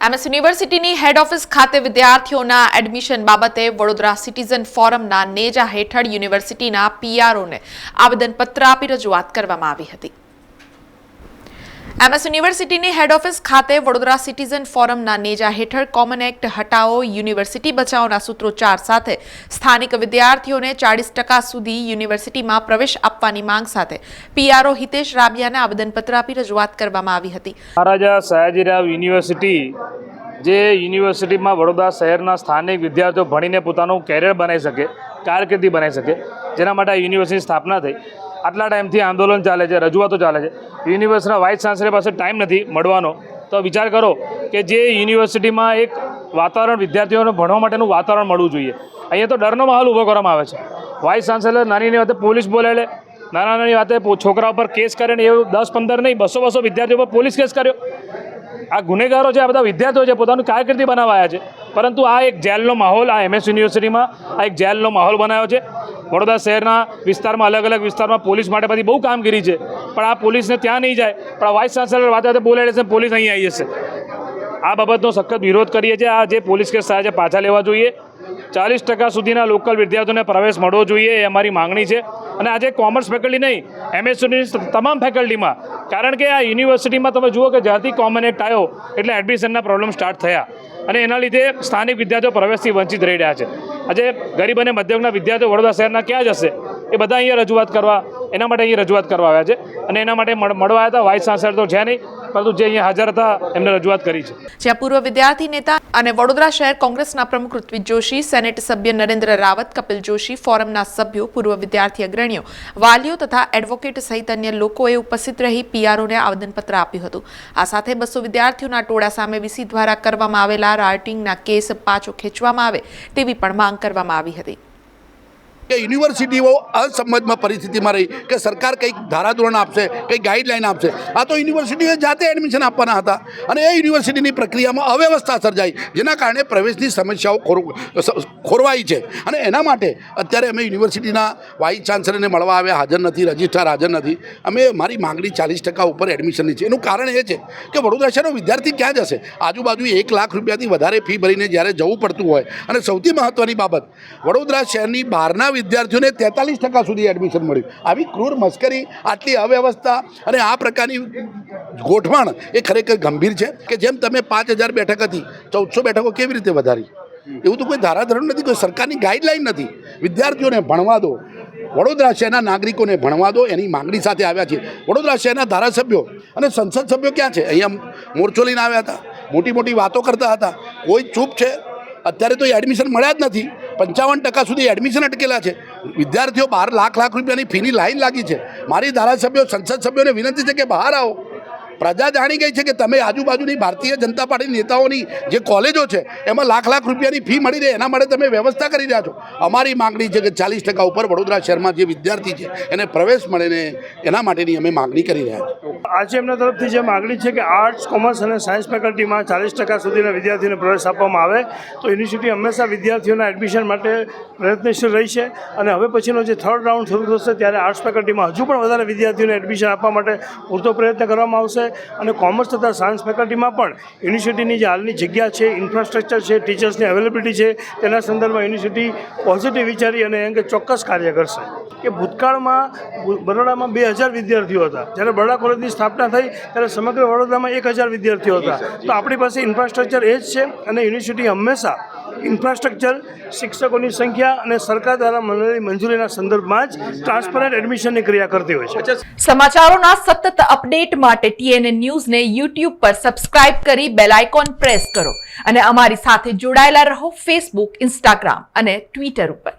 MS યુનિવર્સિટીની હેડ office ખાતે વિદ્યાર્થીઓના એડમિશન બાબતે વડોદરા સિટીઝન ફોરમના નેજા હેઠળ યુનિવર્સિટીના પીઆરઓને આવેદનપત્ર આપી રજૂઆત કરવામાં આવી હતી। એમએસ યુનિવર્સિટીની હેડ ઓફિસ ખાતે વડોદરા સિટીઝન ફોરમના નેજા હેઠળ કોમન એક્ટ હટાવો યુનિવર્સિટી બચાવોના સૂત્રોચ્ચાર સાથે સ્થાનિક વિદ્યાર્થીઓને 40% સુધી યુનિવર્સિટીમાં પ્રવેશ આપવાની માંગ સાથે પીઆરઓ હિતેશ રાબિયાને આવેદનપત્ર આપી રજૂઆત કરવામાં આવી હતી। મહારાજા સયાજીરાવ યુનિવર્સિટી જે યુનિવર્સિટીમાં વડોદરા શહેરના સ્થાનિક વિદ્યાર્થીઓ ભણીને પોતાનું કેરિયર બનાવી શકે, કારકિર્દી બનાવી શકે, જેના માટે આ યુનિવર્સિટીની સ્થાપના થઈ। આટલા ટાઈમથી આંદોલન ચાલે છે, રજૂઆતો ચાલે છે। યુનિવર્સિટીના વાઇસ ચાન્સલર પાસે ટાઈમ નથી મળવાનો, તો વિચાર કરો કે જે યુનિવર્સિટીમાં એક વાતાવરણ વિદ્યાર્થીઓને ભણવા માટેનું વાતાવરણ મળવું જોઈએ, અહીંયા તો ડરનો માહોલ ઊભો કરવામાં આવે છે। વાઇસ ચાન્સલર નાની વાતે પોલીસ બોલાવે, નાની વાતે છોકરા ઉપર કેસ કરે ને એવું 10-15 નહીં 200 વિદ્યાર્થીઓ પર પોલીસ કેસ કર્યો। આ ગુનેગારો છે, આ બધા વિદ્યાર્થીઓ છે, પોતાનું કારકિર્દી બનાવાયા છે, પરંતુ આ એક જેલનો માહોલ, આ એમએસ યુનિવર્સિટીમાં આ એક જેલનો માહોલ બનાવ્યો છે। વડોદરા શહેરના વિસ્તારમાં અલગ વિસ્તારમાં પોલીસ માટે બધી બહુ કામગીરી છે, પણ આ પોલીસને ત્યાં નહીં જાય, પણ આ વાઇસ ચાન્સલર વાતે બોલાવે છે, પોલીસ અહીં આવી જશે। આ બાબતનો સખત વિરોધ કરીએ છીએ। આ જે પોલીસ કેસ થયા છે પાછા લેવા જોઈએ। 40% સુધીના લોકલ વિદ્યાર્થીઓને પ્રવેશ મળવો જોઈએ, એ અમારી માંગણી છે। અને આજે કોમર્સ ફેકલ્ટી નહીં, એમએસ યુનિવર્સિટી તમામ ફેકલ્ટીમાં, કારણ કે આ યુનિવર્સિટીમાં તમે જુઓ કે જ્યારથી કોમન એક્ટ આવ્યો એટલે એડમિશનના પ્રોબ્લેમ સ્ટાર્ટ થયા અને એના લીધે સ્થાનિક વિદ્યાર્થીઓ પ્રવેશથી વંચિત રહી રહ્યા છે। આજે ગરીબ અને મધ્યમના વિદ્યાર્થીઓ વડોદરા શહેરના ક્યાં જશે? એ બધા અહીંયા રજૂઆત કરવા, એના માટે અહીંયા રજૂઆત કરવા આવ્યા છે અને એના માટે મળવા આવ્યા હતા। વાઇસ ચાન્સલર તો છે નહીં, પરંતુ જે અહીંયા હાજર હતા એમને રજૂઆત કરી છે। જ્યાં પૂર્વ વિદ્યાર્થી નેતા અને વડોદરા શહેર કોંગ્રેસના પ્રમુખ ઋત્વિજ જોશી, સેનેટ સભ્ય નરેન્દ્ર રાવત, કપિલ જોશી, ફોરમના સભ્યો, પૂર્વ વિદ્યાર્થી અગ્રણીઓ, વાલીઓ તથા એડવોકેટ સહિત અન્ય લોકોએ ઉપસ્થિત રહી પીઆરઓને આવેદનપત્ર આપ્યું હતું। આ સાથે 200 વિદ્યાર્થીઓના ટોળા સામે વીસી દ્વારા કરવામાં આવેલા રાયોટિંગના કેસ પાછો ખેંચવામાં આવે તેવી પણ માંગ કરવામાં આવી હતી। કે યુનિવર્સિટીઓ અસમંજમાં પરિસ્થિતિમાં રહી કે સરકાર કંઈક ધારાધોરણ આપશે, કંઈક ગાઈડલાઈન આપશે। આ તો યુનિવર્સિટીએ જાતે એડમિશન આપવાના હતા અને એ યુનિવર્સિટીની પ્રક્રિયામાં અવ્યવસ્થા સર્જાઈ, જેના કારણે પ્રવેશની સમસ્યાઓ ખોરવાઈ છે। અને એના માટે અત્યારે અમે યુનિવર્સિટીના વાઇસ ચાન્સલરને મળવા આવ્યા, હાજર નથી, રજિસ્ટ્રાર હાજર નથી। અમે મારી માંગણી 40% ઉપર એડમિશનની છે। એનું કારણ એ છે કે વડોદરા શહેરનો વિદ્યાર્થી ક્યાં જશે? આજુબાજુ 1 લાખ રૂપિયાથી વધારે ફી ભરીને જ્યારે જવું પડતું હોય, અને સૌથી મહત્ત્વની બાબત, વડોદરા શહેરની બહારના વિદ્યાર્થીઓને 43% સુધી એડમિશન મળ્યું। આવી ક્રૂર મશ્કરી, આટલી અવ્યવસ્થા અને આ પ્રકારની ગોઠવણ એ ખરેખર ગંભીર છે કે જેમ તમે 5000 બેઠક હતી 1400 બેઠકો કેવી રીતે વધારી? એવું તો કોઈ ધારાધોરણ નથી, કોઈ સરકારની ગાઈડલાઈન નથી। વિદ્યાર્થીઓને ભણવા દો, વડોદરા શહેરના નાગરિકોને ભણવા દો, એની માંગણી સાથે આવ્યા છીએ। વડોદરા શહેરના ધારાસભ્યો અને સંસદ સભ્યો ક્યાં છે? અહીંયા મોરચો લઈને આવ્યા હતા, મોટી વાતો કરતા હતા, કોઈ ચૂપ છે। અત્યારે તો એડમિશન મળ્યા જ નથી। 55% સુધી એડમિશન અટકેલા છે। વિદ્યાર્થીઓ 12 લાખ રૂપિયાની ફીની લાઈન લાગી છે। મારી ધારાસભ્યો, સંસદ સભ્યોને વિનંતી છે કે બહાર આવો। પ્રજા જાણી ગઈ છે કે તમે આજુબાજુની ભારતીય જનતા પાર્ટી નેતાઓની જે કોલેજો છે એમાં લાખ રૂપિયાની ફી મળી રહે, એના માટે તમે વ્યવસ્થા કરી રહ્યા છો। અમારી માંગણી છે કે 40% ઉપર વડોદરા શહેરમાં જે વિદ્યાર્થી છે એને પ્રવેશ મળે ને એના માટેની અમે માંગણી કરી રહ્યા છીએ। આજે એમના તરફથી જે માગણી છે કે આર્ટ્સ, કોમર્સ અને સાયન્સ ફેકલ્ટીમાં 40% સુધીના વિદ્યાર્થીઓને પ્રવેશ આપવામાં આવે તો યુનિવર્સિટી હંમેશા વિદ્યાર્થીઓના એડમિશન માટે પ્રયત્નશીલ રહી છે। અને હવે પછીનો જે 3rd રાઉન્ડ શરૂ થશે ત્યારે આર્ટ્સ ફેકલ્ટીમાં હજુ પણ વધારે વિદ્યાર્થીઓને એડમિશન આપવા માટે પૂરતો પ્રયત્ન કરવામાં આવશે। અને કોમર્સ તથા સાયન્સ ફેકલ્ટીમાં પણ યુનિવર્સિટીની જે હાલની જગ્યા છે, ઇન્ફ્રાસ્ટ્રક્ચર છે, ટીચર્સની અવેલેબિલિટી છે, તેના સંદર્ભમાં યુનિવર્સિટી પોઝિટિવ વિચારી અને અંગે ચોક્કસ કાર્ય કરશે। કે ભૂતકાળમાં બરોડામાં 2000 વિદ્યાર્થીઓ હતા, જ્યારે બરોડા કોલેજની સ્થાપના થઈ ત્યારે સમગ્ર વડોદરામાં 1000 વિદ્યાર્થીઓ હતા। તો આપણી પાસે ઇન્ફ્રાસ્ટ્રક્ચર એ જ છે અને યુનિવર્સિટી હંમેશા ઇન્ફ્રાસ્ટ્રક્ચર, શિક્ષકોની સંખ્યા અને સરકાર દ્વારા મળેલી મંજૂરીના સંદર્ભમાં જ ટ્રાન્સપરન્ટ એડમિશનની ક્રિયા કરતી હોય છે। સમાચારોના સતત અપડેટ માટે TNN ન્યૂઝને YouTube પર સબસ્ક્રાઇબ કરી બેલ આઇકોન પ્રેસ કરો અને અમારી સાથે જોડાયેલા રહો Facebook, Instagram અને Twitter ઉપર।